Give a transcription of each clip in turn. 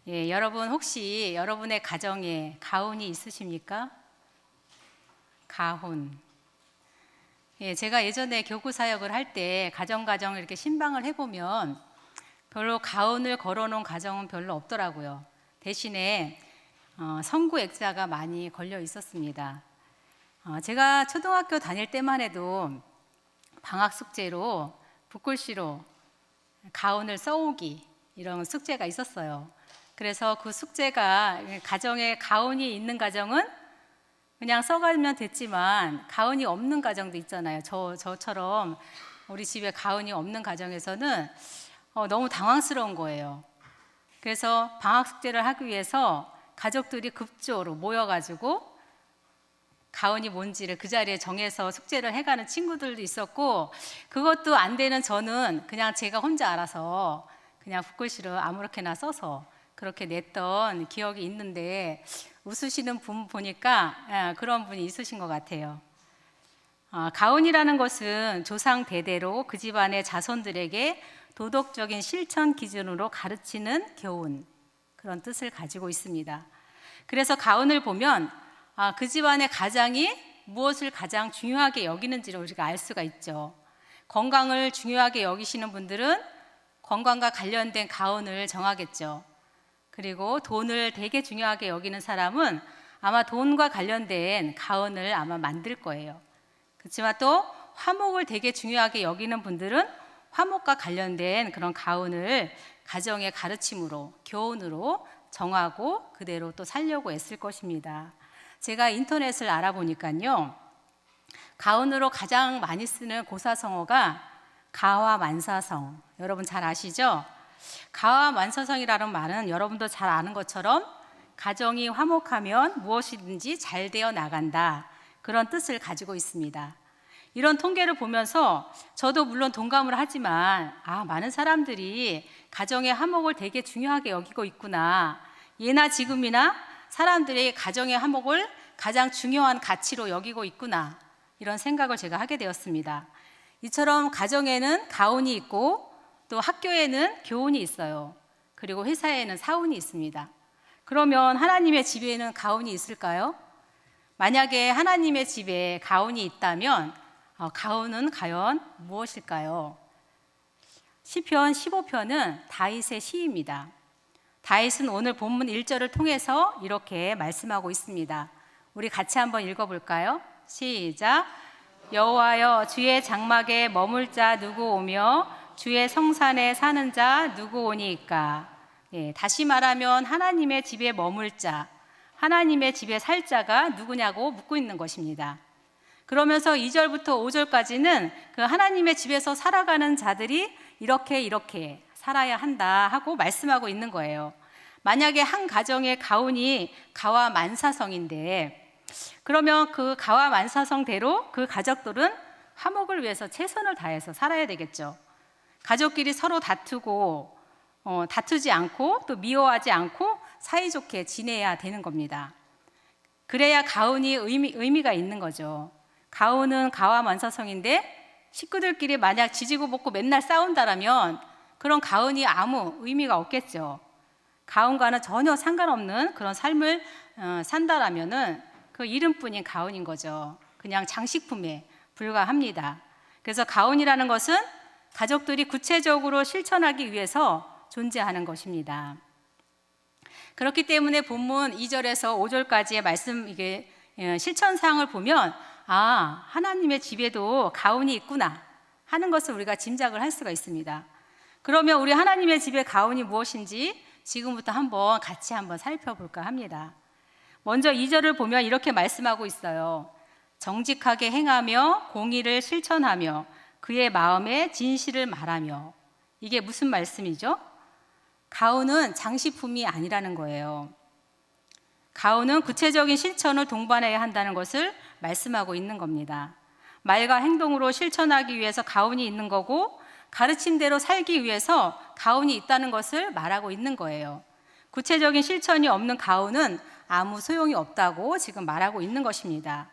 예, 여러분 혹시 여러분의 가정에 가훈이 있으십니까? 가훈. 예, 제가 예전에 교구 사역을 할 때 가정 이렇게 신방을 해보면 별로 가훈을 걸어놓은 가정은 별로 없더라고요. 대신에 성구 액자가 많이 걸려 있었습니다. 제가 초등학교 다닐 때만 해도 방학 숙제로 붓글씨로 가훈을 써오기 이런 숙제가 있었어요. 그래서 그 숙제가 가정에 가훈이 있는 가정은 그냥 써가면 됐지만 가훈이 없는 가정도 있잖아요. 저처럼 우리 집에 가훈이 없는 가정에서는 너무 당황스러운 거예요. 그래서 방학 숙제를 하기 위해서 가족들이 급조로 모여가지고 가훈이 뭔지를 그 자리에 정해서 숙제를 해가는 친구들도 있었고, 그것도 안 되는 저는 그냥 제가 혼자 알아서 그냥 붓글씨로 아무렇게나 써서 그렇게 냈던 기억이 있는데, 웃으시는 분 보니까 그런 분이 있으신 것 같아요. 가훈이라는 것은 조상 대대로 그 집안의 자손들에게 도덕적인 실천 기준으로 가르치는 교훈, 그런 뜻을 가지고 있습니다. 그래서 가훈을 보면 그 집안의 가장이 무엇을 가장 중요하게 여기는지를 우리가 알 수가 있죠. 건강을 중요하게 여기시는 분들은 건강과 관련된 가훈을 정하겠죠. 그리고 돈을 되게 중요하게 여기는 사람은 아마 돈과 관련된 가훈을 아마 만들 거예요. 그렇지만 또 화목을 되게 중요하게 여기는 분들은 화목과 관련된 그런 가훈을 가정의 가르침으로, 교훈으로 정하고 그대로 또 살려고 애쓸 것입니다. 제가 인터넷을 알아보니까요, 가훈으로 가장 많이 쓰는 고사성어가 가화만사성, 여러분 잘 아시죠? 가화만사성이라는 말은 여러분도 잘 아는 것처럼 가정이 화목하면 무엇이든지 잘 되어 나간다, 그런 뜻을 가지고 있습니다. 이런 통계를 보면서 저도 물론 동감을 하지만 많은 사람들이 가정의 화목을 되게 중요하게 여기고 있구나, 예나 지금이나 사람들이 가정의 화목을 가장 중요한 가치로 여기고 있구나, 이런 생각을 제가 하게 되었습니다. 이처럼 가정에는 가훈이 있고 또 학교에는 교훈이 있어요. 그리고 회사에는 사훈이 있습니다. 그러면 하나님의 집에는 가훈이 있을까요? 만약에 하나님의 집에 가훈이 있다면 가훈은 과연 무엇일까요? 시편 15편은 다윗의 시입니다. 다윗은 오늘 본문 1절을 통해서 이렇게 말씀하고 있습니다. 우리 같이 한번 읽어볼까요? 시작. 여호와여, 주의 장막에 머물 자 누구 오며 주의 성산에 사는 자 누구 오니이까. 다시 말하면 하나님의 집에 머물 자, 하나님의 집에 살 자가 누구냐고 묻고 있는 것입니다. 그러면서 2절부터 5절까지는 그 하나님의 집에서 살아가는 자들이 이렇게 살아야 한다 하고 말씀하고 있는 거예요. 만약에 한 가정의 가훈이 가화만사성인데, 그러면 그 가화만사성대로 그 가족들은 화목을 위해서 최선을 다해서 살아야 되겠죠. 가족끼리 서로 다투지 않고 또 미워하지 않고 사이좋게 지내야 되는 겁니다. 그래야 가훈이 의미가 있는 거죠. 가훈은 가화만사성인데 식구들끼리 만약 지지고 볶고 맨날 싸운다라면 그런 가훈이 아무 의미가 없겠죠. 가훈과는 전혀 상관없는 그런 삶을 산다라면은 그 이름뿐인 가훈인 거죠. 그냥 장식품에 불과합니다. 그래서 가훈이라는 것은 가족들이 구체적으로 실천하기 위해서 존재하는 것입니다. 그렇기 때문에 본문 2절에서 5절까지의 말씀, 이게 실천사항을 보면 하나님의 집에도 가훈이 있구나 하는 것을 우리가 짐작을 할 수가 있습니다. 그러면 우리 하나님의 집의 가훈이 무엇인지 지금부터 같이 한번 살펴볼까 합니다. 먼저 2절을 보면 이렇게 말씀하고 있어요. 정직하게 행하며 공의를 실천하며 그의 마음에 진실을 말하며. 이게 무슨 말씀이죠? 가훈은 장식품이 아니라는 거예요. 가훈은 구체적인 실천을 동반해야 한다는 것을 말씀하고 있는 겁니다. 말과 행동으로 실천하기 위해서 가훈이 있는 거고, 가르침대로 살기 위해서 가훈이 있다는 것을 말하고 있는 거예요. 구체적인 실천이 없는 가훈은 아무 소용이 없다고 지금 말하고 있는 것입니다.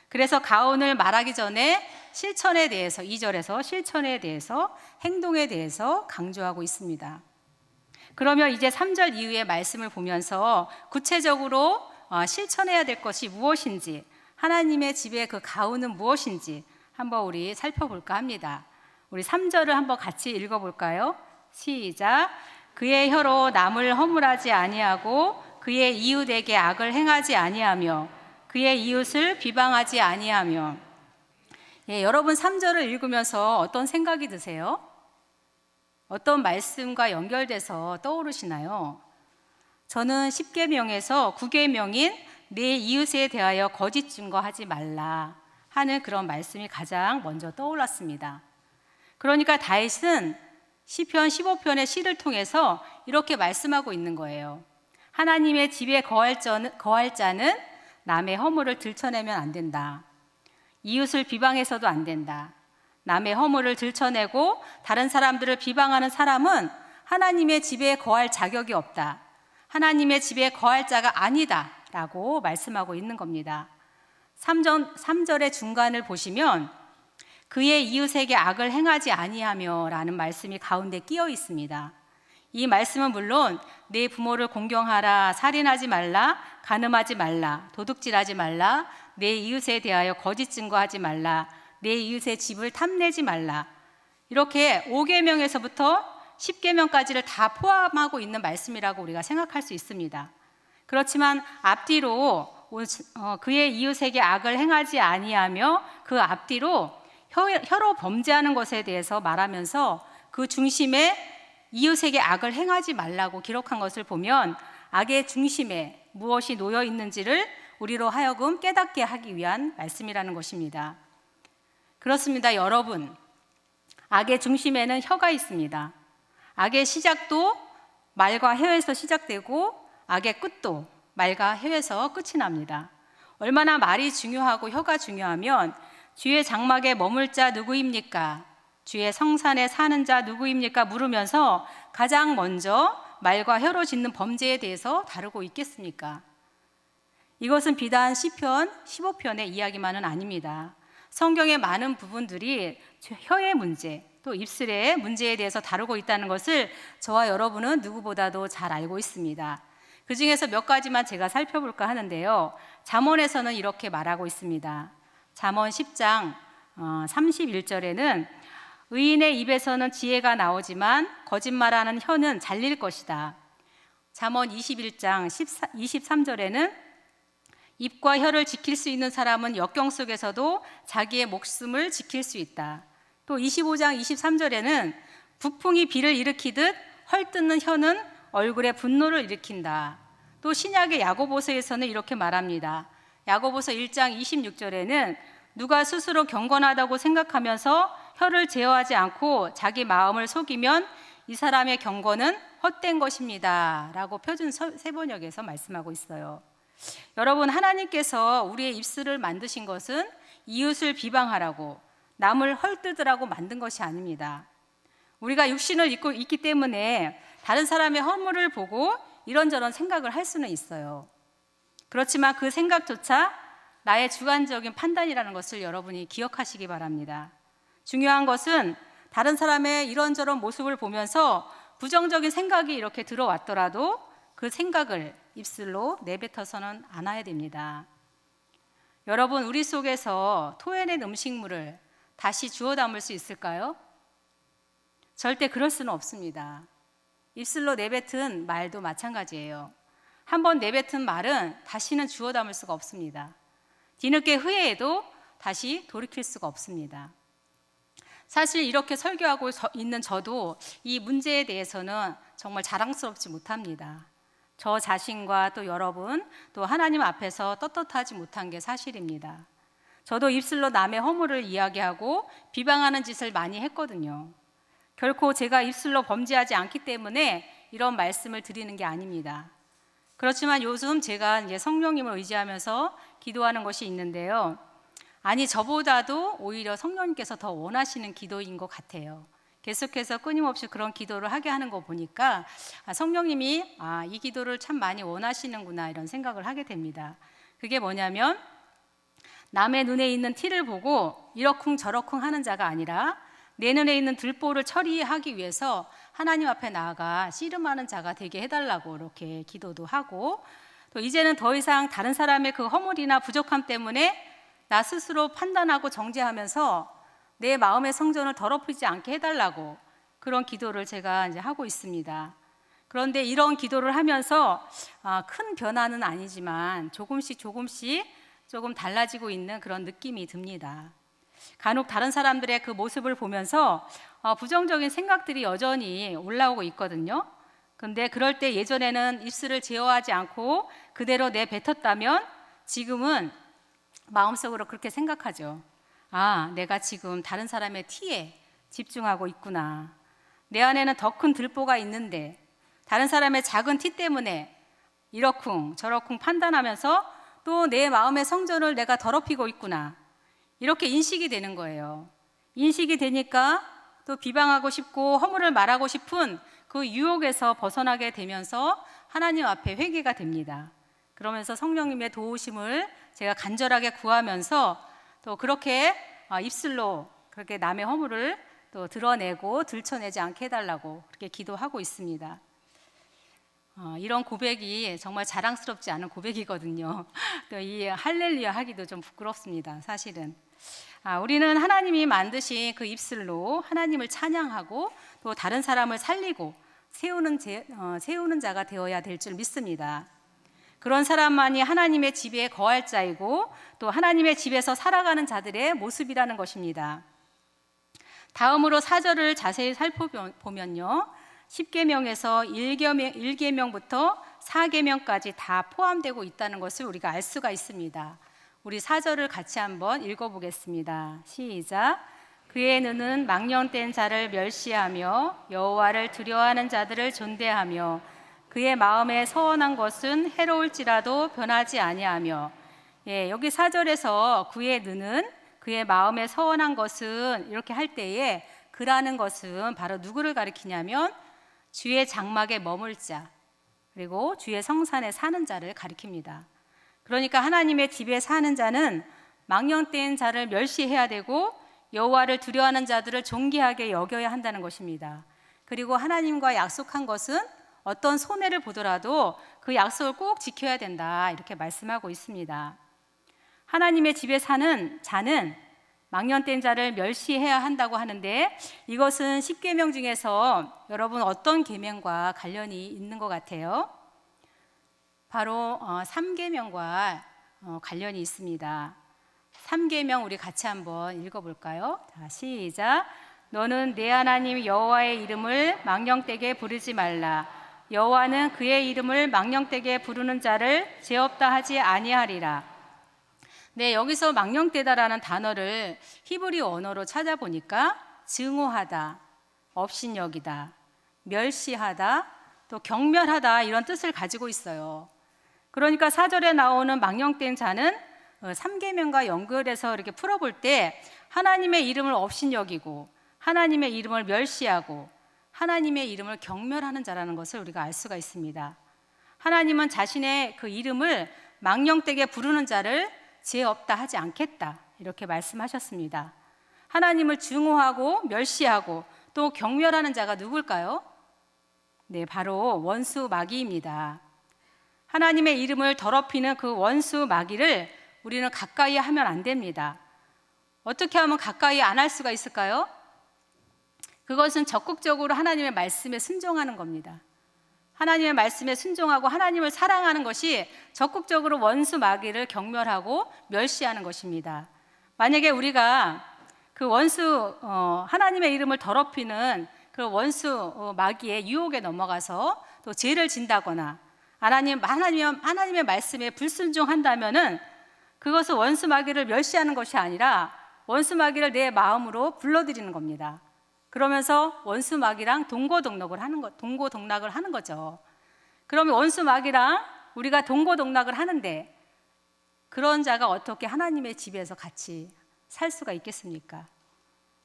그래서 가훈을 말하기 전에 실천에 대해서, 2절에서 실천에 대해서, 행동에 대해서 강조하고 있습니다. 그러면 이제 3절 이후의 말씀을 보면서 구체적으로 실천해야 될 것이 무엇인지, 하나님의 집의 그 가훈은 무엇인지 한번 우리 살펴볼까 합니다. 우리 3절을 한번 같이 읽어볼까요? 시작. 그의 혀로 남을 허물하지 아니하고 그의 이웃에게 악을 행하지 아니하며 그의 이웃을 비방하지 아니하며. 예, 여러분 3절을 읽으면서 어떤 생각이 드세요? 어떤 말씀과 연결돼서 떠오르시나요? 저는 10계명에서 9계명인 내 이웃에 대하여 거짓 증거하지 말라 하는 그런 말씀이 가장 먼저 떠올랐습니다. 그러니까 다윗은 시편 15편의 시를 통해서 이렇게 말씀하고 있는 거예요. 하나님의 집에 거할 자는 남의 허물을 들춰내면 안 된다. 이웃을 비방해서도 안 된다. 남의 허물을 들춰내고 다른 사람들을 비방하는 사람은 하나님의 집에 거할 자격이 없다. 하나님의 집에 거할 자가 아니다 라고 말씀하고 있는 겁니다. 3절의 중간을 보시면 그의 이웃에게 악을 행하지 아니하며 라는 말씀이 가운데 끼어 있습니다. 이 말씀은 물론 내 부모를 공경하라, 살인하지 말라, 간음하지 말라, 도둑질하지 말라, 내 이웃에 대하여 거짓 증거하지 말라, 내 이웃의 집을 탐내지 말라, 이렇게 5계명에서부터 10계명까지를 다 포함하고 있는 말씀이라고 우리가 생각할 수 있습니다. 그렇지만 앞뒤로 그의 이웃에게 악을 행하지 아니하며 그 앞뒤로 혀로 범죄하는 것에 대해서 말하면서 그 중심에 이웃에게 악을 행하지 말라고 기록한 것을 보면 악의 중심에 무엇이 놓여 있는지를 우리로 하여금 깨닫게 하기 위한 말씀이라는 것입니다. 그렇습니다, 여러분. 악의 중심에는 혀가 있습니다. 악의 시작도 말과 혀에서 시작되고 악의 끝도 말과 혀에서 끝이 납니다. 얼마나 말이 중요하고 혀가 중요하면 주의 장막에 머물 자 누구입니까? 주의 성산에 사는 자 누구입니까? 물으면서 가장 먼저 말과 혀로 짓는 범죄에 대해서 다루고 있겠습니까? 이것은 비단 시편 15편의 이야기만은 아닙니다. 성경의 많은 부분들이 혀의 문제, 또 입술의 문제에 대해서 다루고 있다는 것을 저와 여러분은 누구보다도 잘 알고 있습니다. 그 중에서 몇 가지만 제가 살펴볼까 하는데요. 잠언에서는 이렇게 말하고 있습니다. 잠언 10장 31절에는 의인의 입에서는 지혜가 나오지만 거짓말하는 혀는 잘릴 것이다. 잠언 21장 23절에는 입과 혀를 지킬 수 있는 사람은 역경 속에서도 자기의 목숨을 지킬 수 있다. 또 25장 23절에는 북풍이 비를 일으키듯 헐뜯는 혀는 얼굴에 분노를 일으킨다. 또 신약의 야고보서에서는 이렇게 말합니다. 야고보서 1장 26절에는 누가 스스로 경건하다고 생각하면서 혀를 제어하지 않고 자기 마음을 속이면 이 사람의 경건은 헛된 것입니다 라고 표준 세번역에서 말씀하고 있어요. 여러분, 하나님께서 우리의 입술을 만드신 것은 이웃을 비방하라고, 남을 헐뜯으라고 만든 것이 아닙니다. 우리가 육신을 입고 있기 때문에 다른 사람의 허물을 보고 이런저런 생각을 할 수는 있어요. 그렇지만 그 생각조차 나의 주관적인 판단이라는 것을 여러분이 기억하시기 바랍니다. 중요한 것은 다른 사람의 이런저런 모습을 보면서 부정적인 생각이 이렇게 들어왔더라도 그 생각을 입술로 내뱉어서는 않아야 됩니다. 여러분, 우리 속에서 토해낸 음식물을 다시 주워 담을 수 있을까요? 절대 그럴 수는 없습니다. 입술로 내뱉은 말도 마찬가지예요. 한번 내뱉은 말은 다시는 주워 담을 수가 없습니다. 뒤늦게 후회해도 다시 돌이킬 수가 없습니다. 사실 이렇게 설교하고 있는 저도 이 문제에 대해서는 정말 자랑스럽지 못합니다. 저 자신과 또 여러분, 또 하나님 앞에서 떳떳하지 못한 게 사실입니다. 저도 입술로 남의 허물을 이야기하고 비방하는 짓을 많이 했거든요. 결코 제가 입술로 범죄하지 않기 때문에 이런 말씀을 드리는 게 아닙니다. 그렇지만 요즘 제가 이제 성령님을 의지하면서 기도하는 것이 있는데요. 아니, 저보다도 오히려 성령님께서 더 원하시는 기도인 것 같아요. 계속해서 끊임없이 그런 기도를 하게 하는 거 보니까 성령님이 이 기도를 참 많이 원하시는구나 이런 생각을 하게 됩니다. 그게 뭐냐면 남의 눈에 있는 티를 보고 이러쿵 저러쿵 하는 자가 아니라 내 눈에 있는 들보를 처리하기 위해서 하나님 앞에 나아가 씨름하는 자가 되게 해달라고 이렇게 기도도 하고, 또 이제는 더 이상 다른 사람의 그 허물이나 부족함 때문에 나 스스로 판단하고 정죄하면서 내 마음의 성전을 더럽히지 않게 해달라고 그런 기도를 제가 이제 하고 있습니다. 그런데 이런 기도를 하면서 큰 변화는 아니지만 조금씩 조금 달라지고 있는 그런 느낌이 듭니다. 간혹 다른 사람들의 그 모습을 보면서 부정적인 생각들이 여전히 올라오고 있거든요. 근데 그럴 때 예전에는 입술을 제어하지 않고 그대로 내뱉었다면 지금은 마음속으로 그렇게 생각하죠. 내가 지금 다른 사람의 티에 집중하고 있구나. 내 안에는 더 큰 들보가 있는데 다른 사람의 작은 티 때문에 이러쿵 저러쿵 판단하면서 또 내 마음의 성전을 내가 더럽히고 있구나. 이렇게 인식이 되는 거예요. 인식이 되니까 또 비방하고 싶고 허물을 말하고 싶은 그 유혹에서 벗어나게 되면서 하나님 앞에 회개가 됩니다. 그러면서 성령님의 도우심을 제가 간절하게 구하면서 또 그렇게 입술로 그렇게 남의 허물을 또 드러내고 들춰내지 않게 해달라고 그렇게 기도하고 있습니다. 이런 고백이 정말 자랑스럽지 않은 고백이거든요. 또 이 할렐루야 하기도 좀 부끄럽습니다. 사실은 우리는 하나님이 만드신 그 입술로 하나님을 찬양하고 또 다른 사람을 살리고 세우는 자가 되어야 될 줄 믿습니다. 그런 사람만이 하나님의 집에 거할 자이고 또 하나님의 집에서 살아가는 자들의 모습이라는 것입니다. 다음으로 4절을 자세히 살펴보면요, 10계명에서 1계명부터 4계명까지 다 포함되고 있다는 것을 우리가 알 수가 있습니다. 우리 4절을 같이 한번 읽어보겠습니다. 시작. 그의 눈은 망령된 자를 멸시하며 여호와를 두려워하는 자들을 존대하며 그의 마음에 서원한 것은 해로울지라도 변하지 아니하며. 여기 4절에서 그의 눈은 그의 마음에 서원한 것은 이렇게 할 때에 그라는 것은 바로 누구를 가리키냐면 주의 장막에 머물 자 그리고 주의 성산에 사는 자를 가리킵니다. 그러니까 하나님의 집에 사는 자는 망령된 자를 멸시해야 되고 여호와를 두려워하는 자들을 존귀하게 여겨야 한다는 것입니다. 그리고 하나님과 약속한 것은 어떤 손해를 보더라도 그 약속을 꼭 지켜야 된다 이렇게 말씀하고 있습니다. 하나님의 집에 사는 자는 망령된 자를 멸시해야 한다고 하는데 이것은 10계명 중에서 여러분 어떤 계명과 관련이 있는 것 같아요? 바로 3계명과 관련이 있습니다. 3계명 우리 같이 한번 읽어볼까요? 자, 시작. 너는 내 하나님 여호와의 이름을 망령되게 부르지 말라. 여호와는 그의 이름을 망령되게 부르는 자를 죄 없다 하지 아니하리라. 여기서 망령되다라는 단어를 히브리 언어로 찾아보니까 증오하다, 업신여기다, 멸시하다, 또 경멸하다 이런 뜻을 가지고 있어요. 그러니까 4절에 나오는 망령된 자는 3계명과 연결해서 이렇게 풀어볼 때 하나님의 이름을 업신여기고 하나님의 이름을 멸시하고 하나님의 이름을 경멸하는 자라는 것을 우리가 알 수가 있습니다. 하나님은 자신의 그 이름을 망령되게 부르는 자를 죄 없다 하지 않겠다 이렇게 말씀하셨습니다. 하나님을 증오하고 멸시하고 또 경멸하는 자가 누굴까요? 바로 원수 마귀입니다. 하나님의 이름을 더럽히는 그 원수 마귀를 우리는 가까이 하면 안 됩니다. 어떻게 하면 가까이 안 할 수가 있을까요? 그것은 적극적으로 하나님의 말씀에 순종하는 겁니다. 하나님의 말씀에 순종하고 하나님을 사랑하는 것이 적극적으로 원수 마귀를 경멸하고 멸시하는 것입니다. 만약에 우리가 그 원수 하나님의 이름을 더럽히는 그 원수 마귀의 유혹에 넘어가서 또 죄를 진다거나 하나님의 말씀에 불순종한다면은 그것은 원수 마귀를 멸시하는 것이 아니라 원수 마귀를 내 마음으로 불러들이는 겁니다. 그러면서 원수 마귀랑 동고동락을 하는 거죠. 그러면 원수 마귀랑 우리가 동고동락을 하는데 그런 자가 어떻게 하나님의 집에서 같이 살 수가 있겠습니까?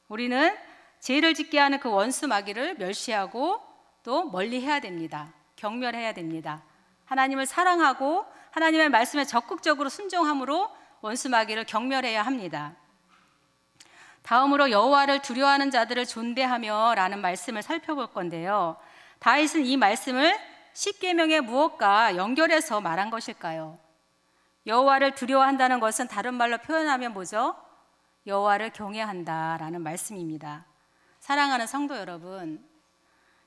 우리는 죄를 짓게 하는 그 원수 마귀를 멸시하고 또 멀리해야 됩니다. 경멸해야 됩니다. 하나님을 사랑하고 하나님의 말씀에 적극적으로 순종함으로 원수 마귀를 경멸해야 합니다. 다음으로 여호와를 두려워하는 자들을 존대하며 라는 말씀을 살펴볼 건데요. 다윗은 이 말씀을 십계명의 무엇과 연결해서 말한 것일까요? 여호와를 두려워한다는 것은 다른 말로 표현하면 뭐죠? 여호와를 경외한다라는 말씀입니다. 사랑하는 성도 여러분,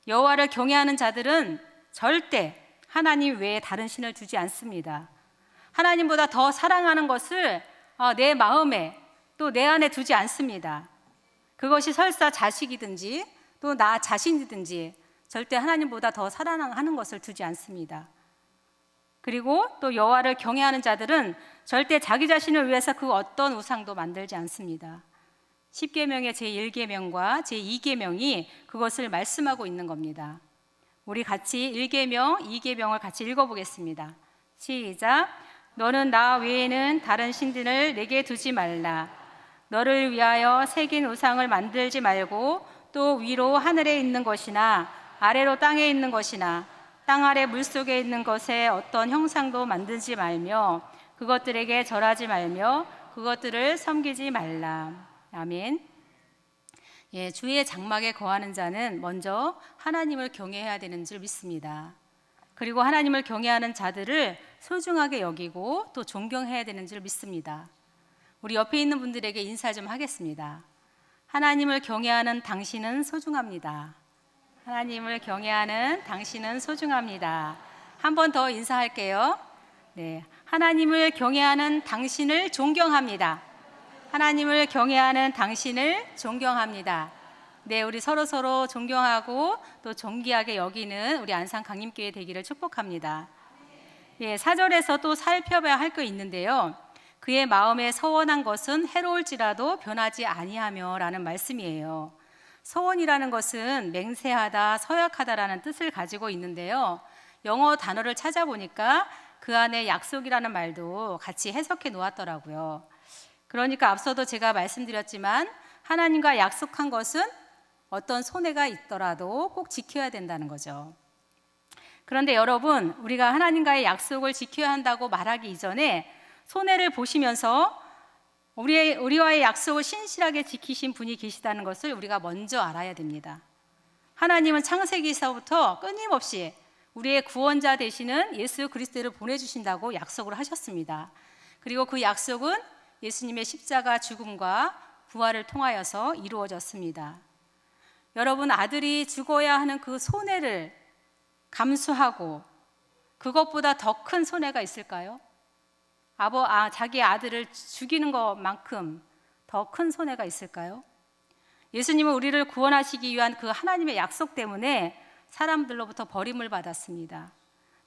여호와를 경외하는 자들은 절대 하나님 외에 다른 신을 두지 않습니다. 하나님보다 더 사랑하는 것을 내 마음에 또 내 안에 두지 않습니다. 그것이 설사 자식이든지 또 나 자신이든지 절대 하나님보다 더 사랑하는 것을 두지 않습니다. 그리고 또 여호와를 경외하는 자들은 절대 자기 자신을 위해서 그 어떤 우상도 만들지 않습니다. 십계명의 제1계명과 제2계명이 그것을 말씀하고 있는 겁니다. 우리 같이 1계명, 2계명을 같이 읽어보겠습니다. 시작. 너는 나 외에는 다른 신들을 내게 두지 말라. 너를 위하여 새긴 우상을 만들지 말고 또 위로 하늘에 있는 것이나 아래로 땅에 있는 것이나 땅 아래 물속에 있는 것에 어떤 형상도 만들지 말며 그것들에게 절하지 말며 그것들을 섬기지 말라. 아멘. 주의 장막에 거하는 자는 먼저 하나님을 경외해야 되는 줄 믿습니다. 그리고 하나님을 경외하는 자들을 소중하게 여기고 또 존경해야 되는 줄 믿습니다. 우리 옆에 있는 분들에게 인사 좀 하겠습니다. 하나님을 경외하는 당신은 소중합니다. 하나님을 경외하는 당신은 소중합니다. 한 번 더 인사할게요. 네, 하나님을 경외하는 당신을 존경합니다. 하나님을 경외하는 당신을 존경합니다. 네, 우리 서로 존경하고 또 존귀하게 여기는 우리 안산 강림교회 되기를 축복합니다. 4절에서 또 살펴봐야 할 거 있는데요. 그의 마음에 서원한 것은 해로울지라도 변하지 아니하며 라는 말씀이에요. 서원이라는 것은 맹세하다, 서약하다라는 뜻을 가지고 있는데요. 영어 단어를 찾아보니까 그 안에 약속이라는 말도 같이 해석해 놓았더라고요. 그러니까 앞서도 제가 말씀드렸지만 하나님과 약속한 것은 어떤 손해가 있더라도 꼭 지켜야 된다는 거죠. 그런데 여러분, 우리가 하나님과의 약속을 지켜야 한다고 말하기 이전에 손해를 보시면서 우리와의 약속을 신실하게 지키신 분이 계시다는 것을 우리가 먼저 알아야 됩니다. 하나님은 창세기서부터 끊임없이 우리의 구원자 되시는 예수 그리스도를 보내주신다고 약속을 하셨습니다. 그리고 그 약속은 예수님의 십자가 죽음과 부활을 통하여서 이루어졌습니다. 여러분, 아들이 죽어야 하는 그 손해를 감수하고 그것보다 더 큰 손해가 있을까요? 자기 아들을 죽이는 것만큼 더 큰 손해가 있을까요? 예수님은 우리를 구원하시기 위한 그 하나님의 약속 때문에 사람들로부터 버림을 받았습니다.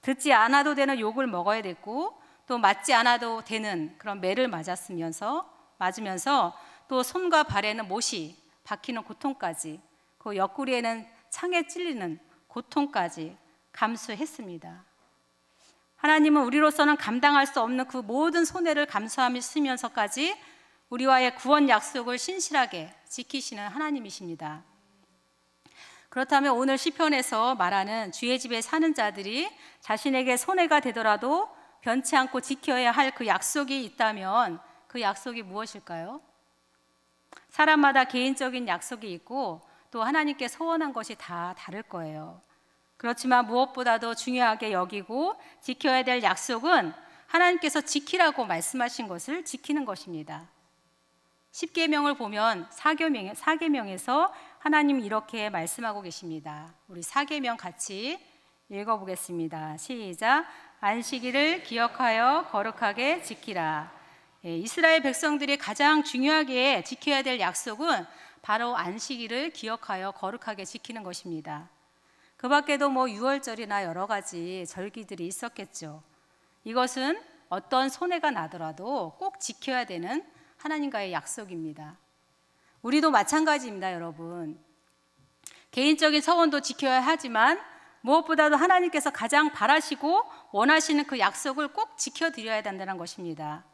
듣지 않아도 되는 욕을 먹어야 됐고 또 맞지 않아도 되는 그런 매를 맞으면서 또 손과 발에는 못이 박히는 고통까지, 그 옆구리에는 창에 찔리는 고통까지 감수했습니다. 하나님은 우리로서는 감당할 수 없는 그 모든 손해를 감수하시면서까지 우리와의 구원 약속을 신실하게 지키시는 하나님이십니다. 그렇다면 오늘 시편에서 말하는 주의 집에 사는 자들이 자신에게 손해가 되더라도 변치 않고 지켜야 할 그 약속이 있다면 그 약속이 무엇일까요? 사람마다 개인적인 약속이 있고 또 하나님께 소원한 것이 다 다를 거예요. 그렇지만 무엇보다도 중요하게 여기고 지켜야 될 약속은 하나님께서 지키라고 말씀하신 것을 지키는 것입니다. 10계명을 보면 4계명에서 하나님이 이렇게 말씀하고 계십니다. 우리 4계명 같이 읽어보겠습니다. 시작. 안식일을 기억하여 거룩하게 지키라. 이스라엘 백성들이 가장 중요하게 지켜야 될 약속은 바로 안식일을 기억하여 거룩하게 지키는 것입니다. 그 밖에도 유월절이나 여러 가지 절기들이 있었겠죠. 이것은 어떤 손해가 나더라도 꼭 지켜야 되는 하나님과의 약속입니다. 우리도 마찬가지입니다, 여러분. 개인적인 서원도 지켜야 하지만 무엇보다도 하나님께서 가장 바라시고 원하시는 그 약속을 꼭 지켜드려야 된다는 것입니다.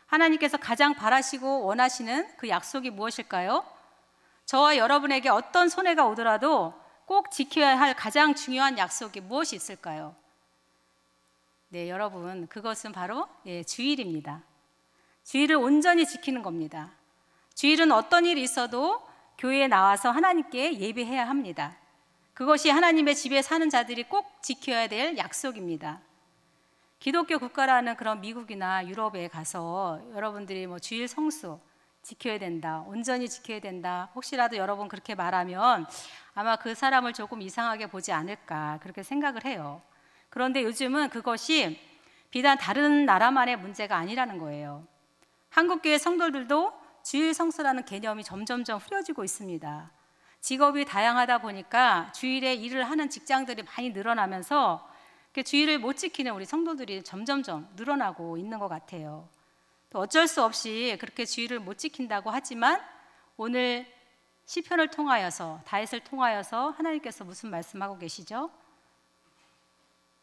하나님께서 가장 바라시고 원하시는 그 약속이 무엇일까요? 저와 여러분에게 어떤 손해가 오더라도 꼭 지켜야 할 가장 중요한 약속이 무엇이 있을까요? 네, 여러분, 그것은 바로 주일입니다. 주일을 온전히 지키는 겁니다. 주일은 어떤 일이 있어도 교회에 나와서 하나님께 예배해야 합니다. 그것이 하나님의 집에 사는 자들이 꼭 지켜야 될 약속입니다. 기독교 국가라는 그런 미국이나 유럽에 가서 여러분들이 주일 성수 지켜야 된다, 온전히 지켜야 된다, 혹시라도 여러분 그렇게 말하면 아마 그 사람을 조금 이상하게 보지 않을까 그렇게 생각을 해요. 그런데 요즘은 그것이 비단 다른 나라만의 문제가 아니라는 거예요. 한국교회 성도들도 주일 성수라는 개념이 점점점 흐려지고 있습니다. 직업이 다양하다 보니까 주일에 일을 하는 직장들이 많이 늘어나면서 주일을 못 지키는 우리 성도들이 점점점 늘어나고 있는 것 같아요. 또 어쩔 수 없이 그렇게 주일을 못 지킨다고 하지만 오늘 시편을 통하여서, 다윗을 통하여서 하나님께서 무슨 말씀하고 계시죠?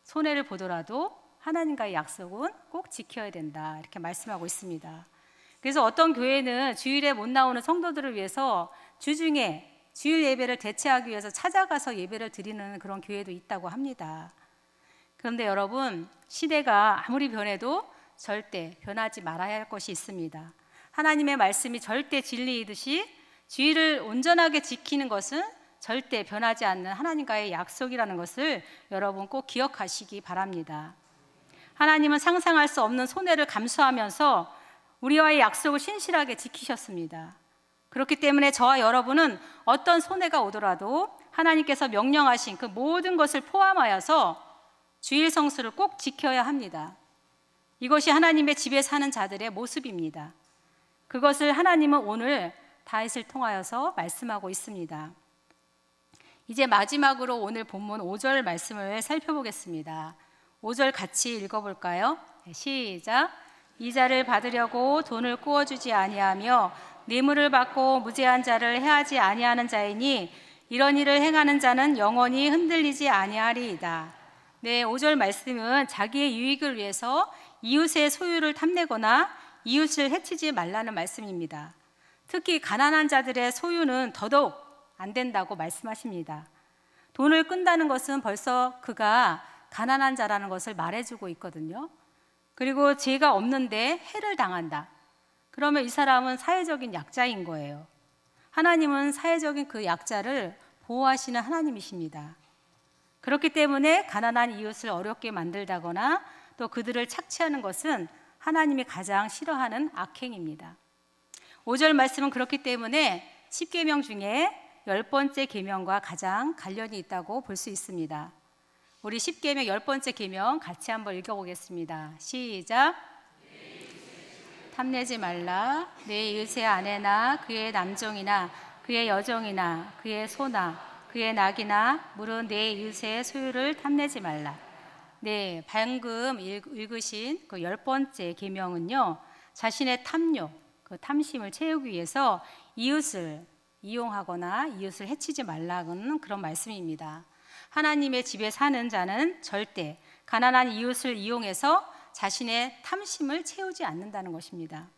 손해를 보더라도 하나님과의 약속은 꼭 지켜야 된다, 이렇게 말씀하고 있습니다. 그래서 어떤 교회는 주일에 못 나오는 성도들을 위해서 주중에 주일 예배를 대체하기 위해서 찾아가서 예배를 드리는 그런 교회도 있다고 합니다. 그런데 여러분, 시대가 아무리 변해도 절대 변하지 말아야 할 것이 있습니다. 하나님의 말씀이 절대 진리이듯이 주일을 온전하게 지키는 것은 절대 변하지 않는 하나님과의 약속이라는 것을 여러분 꼭 기억하시기 바랍니다. 하나님은 상상할 수 없는 손해를 감수하면서 우리와의 약속을 신실하게 지키셨습니다. 그렇기 때문에 저와 여러분은 어떤 손해가 오더라도 하나님께서 명령하신 그 모든 것을 포함하여서 주일 성수를 꼭 지켜야 합니다. 이것이 하나님의 집에 사는 자들의 모습입니다. 그것을 하나님은 오늘 다윗을 통하여서 말씀하고 있습니다. 이제 마지막으로 오늘 본문 5절 말씀을 살펴보겠습니다. 5절 같이 읽어볼까요? 시작. 이자를 받으려고 돈을 꾸어주지 아니하며 뇌물을 받고 무죄한 자를 해하지 아니하는 자이니 이런 일을 행하는 자는 영원히 흔들리지 아니하리이다. 네, 5절 말씀은 자기의 유익을 위해서 이웃의 소유를 탐내거나 이웃을 해치지 말라는 말씀입니다. 특히 가난한 자들의 소유는 더더욱 안 된다고 말씀하십니다. 돈을 끈다는 것은 벌써 그가 가난한 자라는 것을 말해주고 있거든요. 그리고 죄가 없는데 해를 당한다. 그러면 이 사람은 사회적인 약자인 거예요. 하나님은 사회적인 그 약자를 보호하시는 하나님이십니다. 그렇기 때문에 가난한 이웃을 어렵게 만들다거나 또 그들을 착취하는 것은 하나님이 가장 싫어하는 악행입니다. 5절 말씀은 그렇기 때문에 10계명 중에 10번째 계명과 가장 관련이 있다고 볼 수 있습니다. 우리 10계명 10번째 계명 같이 한번 읽어보겠습니다. 시작. 탐내지 말라. 내 이웃의 아내나 그의 남종이나 그의 여종이나 그의 소나 그의 낙이나 물은 내 이웃의 소유를 탐내지 말라. 네, 방금 읽으신 그 10번째 계명은요, 자신의 탐욕, 그 탐심을 채우기 위해서 이웃을 이용하거나 이웃을 해치지 말라는 그런 말씀입니다. 하나님의 집에 사는 자는 절대 가난한 이웃을 이용해서 자신의 탐심을 채우지 않는다는 것입니다.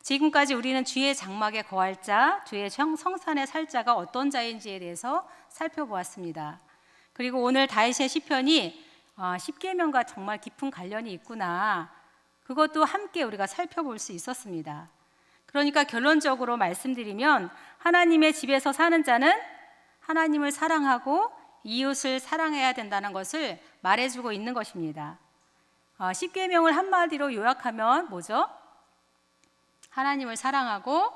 지금까지 우리는 주의 장막에 거할 자, 주의 성산에 살 자가 어떤 자인지에 대해서 살펴보았습니다. 그리고 오늘 다윗의 시편이 10계명과 정말 깊은 관련이 있구나, 그것도 함께 우리가 살펴볼 수 있었습니다. 그러니까 결론적으로 말씀드리면 하나님의 집에서 사는 자는 하나님을 사랑하고 이웃을 사랑해야 된다는 것을 말해주고 있는 것입니다. 10계명을 한마디로 요약하면 뭐죠? 하나님을 사랑하고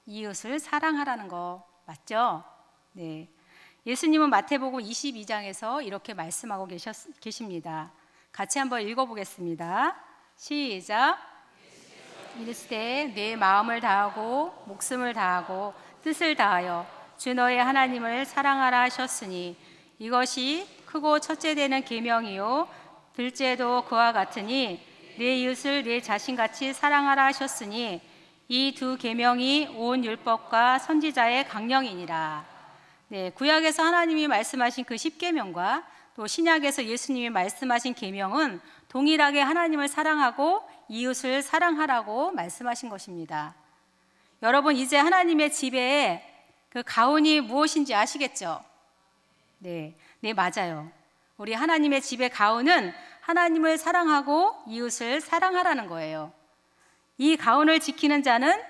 이웃을 사랑하라는 거 맞죠? 네. 예수님은 마태복음 22장에서 이렇게 말씀하고 계십니다. 같이 한번 읽어보겠습니다. 시작. 이르시되 내 마음을 다하고 목숨을 다하고 뜻을 다하여 주 너의 하나님을 사랑하라 하셨으니 이것이 크고 첫째 되는 계명이요 둘째도 그와 같으니 내 이웃을 내 자신같이 사랑하라 하셨으니 이 두 계명이 온 율법과 선지자의 강령이니라. 네, 구약에서 하나님이 말씀하신 그 10계명과 또 신약에서 예수님이 말씀하신 계명은 동일하게 하나님을 사랑하고 이웃을 사랑하라고 말씀하신 것입니다. 여러분, 이제 하나님의 집에 그 가훈이 무엇인지 아시겠죠? 네, 맞아요. 우리 하나님의 집의 가훈은 하나님을 사랑하고 이웃을 사랑하라는 거예요. 이 가훈을 지키는 자는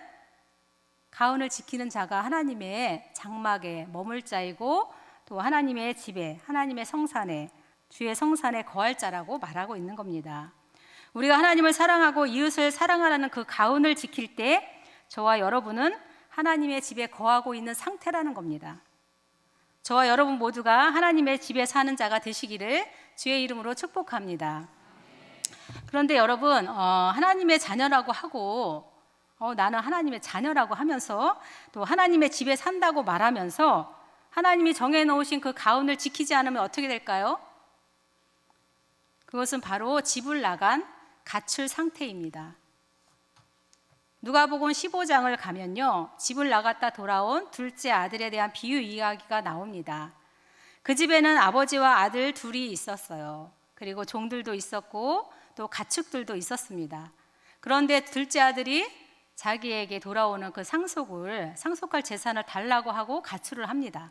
가훈을 지키는 자가 하나님의 장막에 머물 자이고 또 하나님의 집에, 하나님의 성산에, 주의 성산에 거할 자라고 말하고 있는 겁니다. 우리가 하나님을 사랑하고 이웃을 사랑하라는 그 가훈을 지킬 때 저와 여러분은 하나님의 집에 거하고 있는 상태라는 겁니다. 저와 여러분 모두가 하나님의 집에 사는 자가 되시기를 주의 이름으로 축복합니다. 그런데 여러분, 하나님의 자녀라고 하고 나는 하나님의 자녀라고 하면서 또 하나님의 집에 산다고 말하면서 하나님이 정해놓으신 그 가훈을 지키지 않으면 어떻게 될까요? 그것은 바로 집을 나간 가출 상태입니다. 누가복음 15장을 가면요, 집을 나갔다 돌아온 둘째 아들에 대한 비유 이야기가 나옵니다. 그 집에는 아버지와 아들 둘이 있었어요. 그리고 종들도 있었고 또 가축들도 있었습니다. 그런데 둘째 아들이 자기에게 돌아오는 그 상속할 재산을 달라고 하고 가출을 합니다.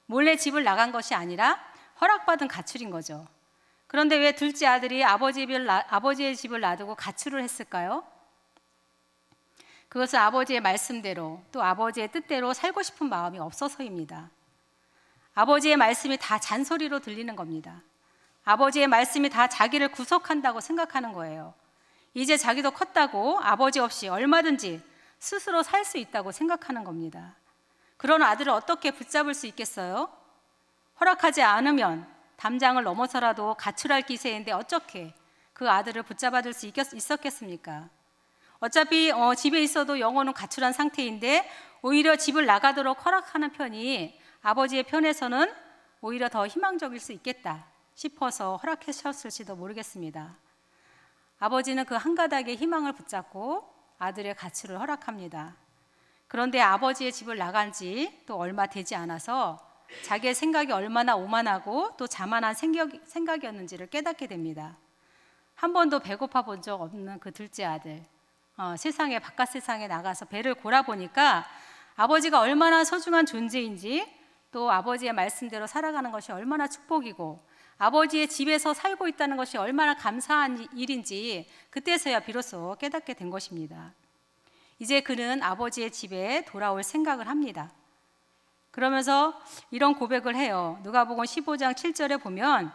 몰래 집을 나간 것이 아니라 허락받은 가출인 거죠. 그런데 왜 둘째 아들이 아버지의 집을 놔두고 가출을 했을까요? 그것은 아버지의 말씀대로 또 아버지의 뜻대로 살고 싶은 마음이 없어서입니다. 아버지의 말씀이 다 잔소리로 들리는 겁니다. 아버지의 말씀이 다 자기를 구속한다고 생각하는 거예요. 이제 자기도 컸다고 아버지 없이 얼마든지 스스로 살 수 있다고 생각하는 겁니다. 그런 아들을 어떻게 붙잡을 수 있겠어요? 허락하지 않으면 담장을 넘어서라도 가출할 기세인데 어떻게 그 아들을 붙잡아둘 수 있었겠습니까? 어차피 집에 있어도 영혼은 가출한 상태인데 오히려 집을 나가도록 허락하는 편이 아버지의 편에서는 오히려 더 희망적일 수 있겠다 싶어서 허락하셨을지도 모르겠습니다. 아버지는 그 한 가닥의 희망을 붙잡고 아들의 가출을 허락합니다. 그런데 아버지의 집을 나간 지 또 얼마 되지 않아서 자기의 생각이 얼마나 오만하고 또 자만한 생각이었는지를 깨닫게 됩니다. 한 번도 배고파 본 적 없는 그 둘째 아들, 바깥 세상에 나가서 배를 골아보니까 아버지가 얼마나 소중한 존재인지 또 아버지의 말씀대로 살아가는 것이 얼마나 축복이고 아버지의 집에서 살고 있다는 것이 얼마나 감사한 일인지 그때서야 비로소 깨닫게 된 것입니다. 이제 그는 아버지의 집에 돌아올 생각을 합니다. 그러면서 이런 고백을 해요. 누가복음 15장 7절에 보면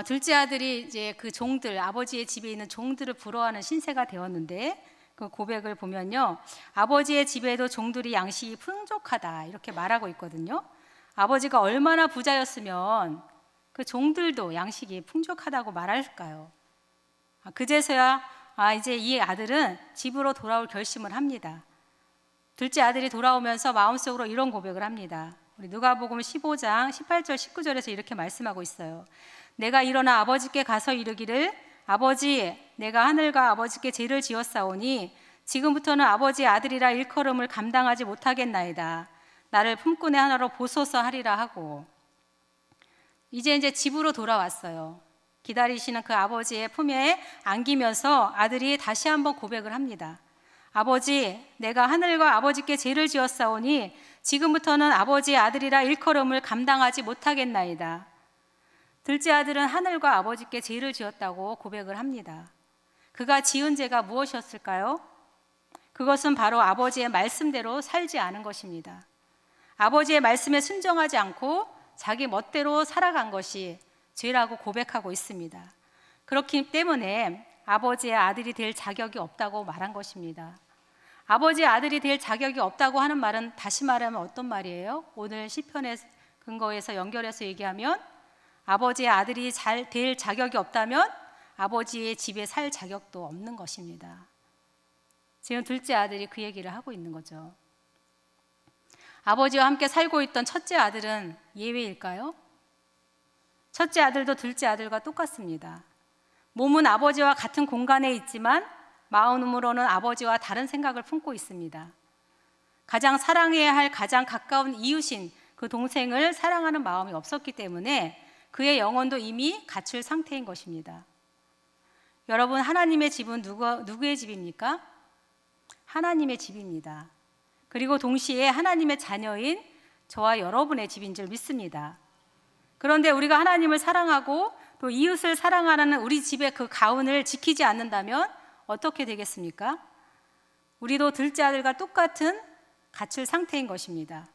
둘째 아들이 이제 그 종들, 아버지의 집에 있는 종들을 부러워하는 신세가 되었는데 그 고백을 보면요, 아버지의 집에도 종들이 양식이 풍족하다 이렇게 말하고 있거든요. 아버지가 얼마나 부자였으면 그 종들도 양식이 풍족하다고 말할까요? 그제서야 이제 이 아들은 집으로 돌아올 결심을 합니다. 둘째 아들이 돌아오면서 마음속으로 이런 고백을 합니다. 우리 누가복음 15장 18절 19절에서 이렇게 말씀하고 있어요. 내가 일어나 아버지께 가서 이르기를 아버지, 내가 하늘과 아버지께 죄를 지었사오니 지금부터는 아버지의 아들이라 일컬음을 감당하지 못하겠나이다. 나를 품꾼의 하나로 보소서 하리라 하고 이제 집으로 돌아왔어요. 기다리시는 그 아버지의 품에 안기면서 아들이 다시 한번 고백을 합니다. 아버지, 내가 하늘과 아버지께 죄를 지었사오니 지금부터는 아버지의 아들이라 일컬음을 감당하지 못하겠나이다. 둘째 아들은 하늘과 아버지께 죄를 지었다고 고백을 합니다. 그가 지은 죄가 무엇이었을까요? 그것은 바로 아버지의 말씀대로 살지 않은 것입니다. 아버지의 말씀에 순종하지 않고 자기 멋대로 살아간 것이 죄라고 고백하고 있습니다. 그렇기 때문에 아버지의 아들이 될 자격이 없다고 말한 것입니다. 아버지의 아들이 될 자격이 없다고 하는 말은 다시 말하면 어떤 말이에요? 오늘 시편의 근거에서 연결해서 얘기하면 아버지의 아들이 잘 될 자격이 없다면 아버지의 집에 살 자격도 없는 것입니다. 지금 둘째 아들이 그 얘기를 하고 있는 거죠. 아버지와 함께 살고 있던 첫째 아들은 예외일까요? 첫째 아들도 둘째 아들과 똑같습니다. 몸은 아버지와 같은 공간에 있지만 마음으로는 아버지와 다른 생각을 품고 있습니다. 가장 사랑해야 할 가장 가까운 이웃인 그 동생을 사랑하는 마음이 없었기 때문에 그의 영혼도 이미 가출 상태인 것입니다. 여러분, 하나님의 집은 누구의 집입니까? 하나님의 집입니다. 그리고 동시에 하나님의 자녀인 저와 여러분의 집인 줄 믿습니다. 그런데 우리가 하나님을 사랑하고 또 이웃을 사랑하는 우리 집의 그 가훈을 지키지 않는다면 어떻게 되겠습니까? 우리도 둘째 아들과 똑같은 갖출 상태인 것입니다.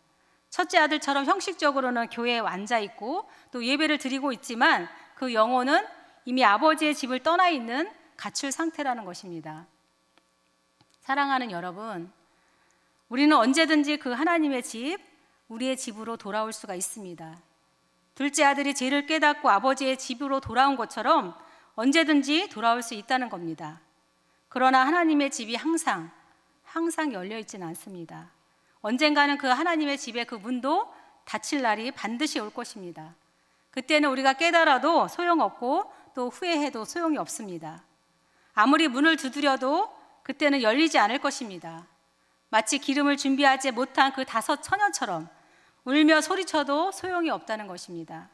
첫째 아들처럼 형식적으로는 교회에 앉아 있고 또 예배를 드리고 있지만 그 영혼은 이미 아버지의 집을 떠나 있는 갖출 상태라는 것입니다. 사랑하는 여러분, 우리는 언제든지 그 하나님의 집, 우리의 집으로 돌아올 수가 있습니다. 둘째 아들이 죄를 깨닫고 아버지의 집으로 돌아온 것처럼 언제든지 돌아올 수 있다는 겁니다. 그러나 하나님의 집이 항상 열려 있지는 않습니다. 언젠가는 그 하나님의 집의 그 문도 닫힐 날이 반드시 올 것입니다. 그때는 우리가 깨달아도 소용없고 또 후회해도 소용이 없습니다. 아무리 문을 두드려도 그때는 열리지 않을 것입니다. 마치 기름을 준비하지 못한 그 5 처녀처럼 울며 소리쳐도 소용이 없다는 것입니다.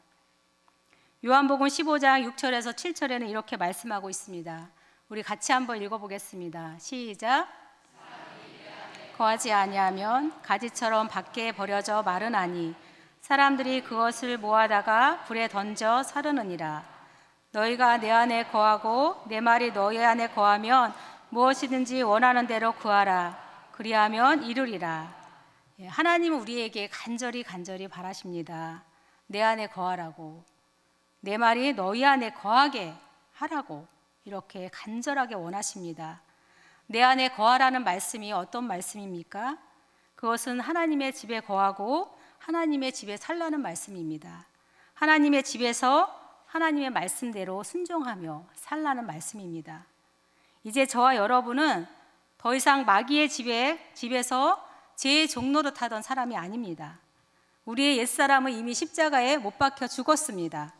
요한복음 15장 6절에서 7절에는 이렇게 말씀하고 있습니다. 우리 같이 한번 읽어보겠습니다. 시작. 거하지 아니하면 가지처럼 밖에 버려져 마르나니 사람들이 그것을 모아다가 불에 던져 사르느니라. 너희가 내 안에 거하고 내 말이 너희 안에 거하면 무엇이든지 원하는 대로 구하라. 그리하면 이루리라. 하나님은 우리에게 간절히 바라십니다. 내 안에 거하라고, 내 말이 너희 안에 거하게 하라고 이렇게 간절하게 원하십니다. 내 안에 거하라는 말씀이 어떤 말씀입니까? 그것은 하나님의 집에 거하고 하나님의 집에 살라는 말씀입니다. 하나님의 집에서 하나님의 말씀대로 순종하며 살라는 말씀입니다. 이제 저와 여러분은 더 이상 마귀의 집에서 죄의 종로로 타던 사람이 아닙니다. 우리의 옛사람은 이미 십자가에 못 박혀 죽었습니다.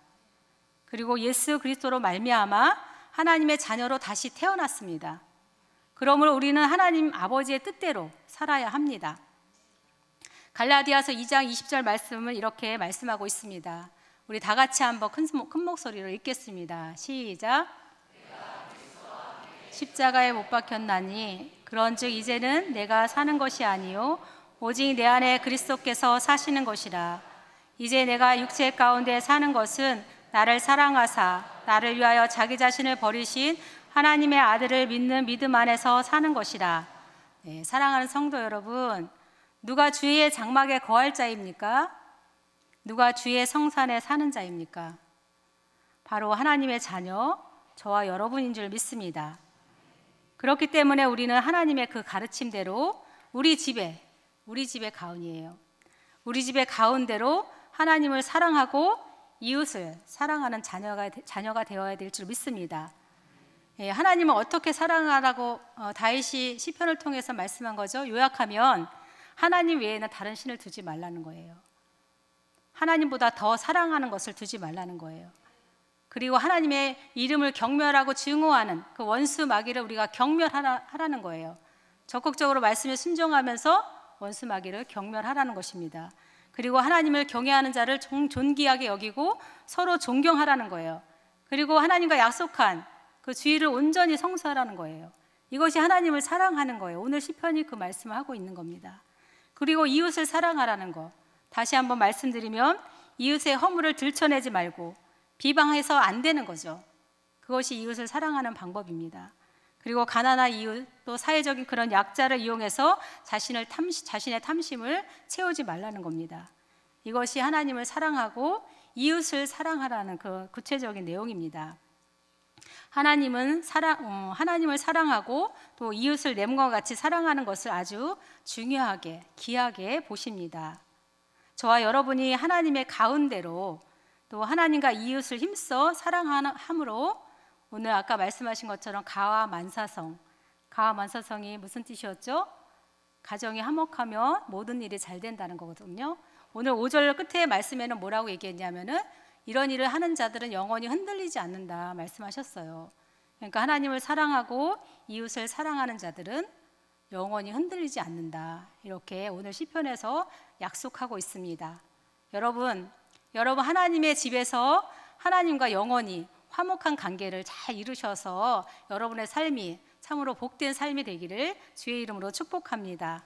그리고 예수 그리스도로 말미암아 하나님의 자녀로 다시 태어났습니다. 그러므로 우리는 하나님 아버지의 뜻대로 살아야 합니다. 갈라디아서 2장 20절 말씀을 이렇게 말씀하고 있습니다. 우리 다 같이 한번 큰 목소리로 읽겠습니다. 시작. 십자가에 못 박혔나니 그런즉 이제는 내가 사는 것이 아니요 오직 내 안에 그리스도께서 사시는 것이라. 이제 내가 육체 가운데 사는 것은 나를 사랑하사 나를 위하여 자기 자신을 버리신 하나님의 아들을 믿는 믿음 안에서 사는 것이라. 네, 사랑하는 성도 여러분, 누가 주의 장막에 거할 자입니까? 누가 주의 성산에 사는 자입니까? 바로 하나님의 자녀, 저와 여러분인 줄 믿습니다. 그렇기 때문에 우리는 하나님의 그 가르침대로 우리 집의 가운이에요. 우리 집의 가운데로 하나님을 사랑하고 이웃을 사랑하는 자녀가 되어야 될 줄 믿습니다. 예, 하나님은 어떻게 사랑하라고 다윗이 시편을 통해서 말씀한 거죠? 요약하면 하나님 외에는 다른 신을 두지 말라는 거예요. 하나님보다 더 사랑하는 것을 두지 말라는 거예요. 그리고 하나님의 이름을 경멸하고 증오하는 그 원수 마귀를 우리가 경멸하라는 거예요. 적극적으로 말씀에 순종하면서 원수 마귀를 경멸하라는 것입니다. 그리고 하나님을 경외하는 자를 존귀하게 여기고 서로 존경하라는 거예요. 그리고 하나님과 약속한 그 주의를 온전히 성수하라는 거예요. 이것이 하나님을 사랑하는 거예요. 오늘 시편이 그 말씀을 하고 있는 겁니다. 그리고 이웃을 사랑하라는 거. 다시 한번 말씀드리면 이웃의 허물을 들춰내지 말고 비방해서 안 되는 거죠. 그것이 이웃을 사랑하는 방법입니다. 그리고 가난한 이웃, 또 사회적인 그런 약자를 이용해서 자신의 탐심을 채우지 말라는 겁니다. 이것이 하나님을 사랑하고 이웃을 사랑하라는 그 구체적인 내용입니다. 하나님을 사랑하고 또 이웃을 내 몸과 같이 사랑하는 것을 아주 중요하게, 귀하게 보십니다. 저와 여러분이 하나님의 가운데로 또 하나님과 이웃을 힘써 사랑함으로 오늘 아까 말씀하신 것처럼 가와 만사성이 무슨 뜻이었죠? 가정이 화목하면 모든 일이 잘 된다는 거거든요. 오늘 5절 끝에 말씀에는 뭐라고 얘기했냐면은 이런 일을 하는 자들은 영원히 흔들리지 않는다 말씀하셨어요. 그러니까 하나님을 사랑하고 이웃을 사랑하는 자들은 영원히 흔들리지 않는다. 이렇게 오늘 시편에서 약속하고 있습니다. 여러분 하나님의 집에서 하나님과 영원히 화목한 관계를 잘 이루셔서 여러분의 삶이 참으로 복된 삶이 되기를 주의 이름으로 축복합니다.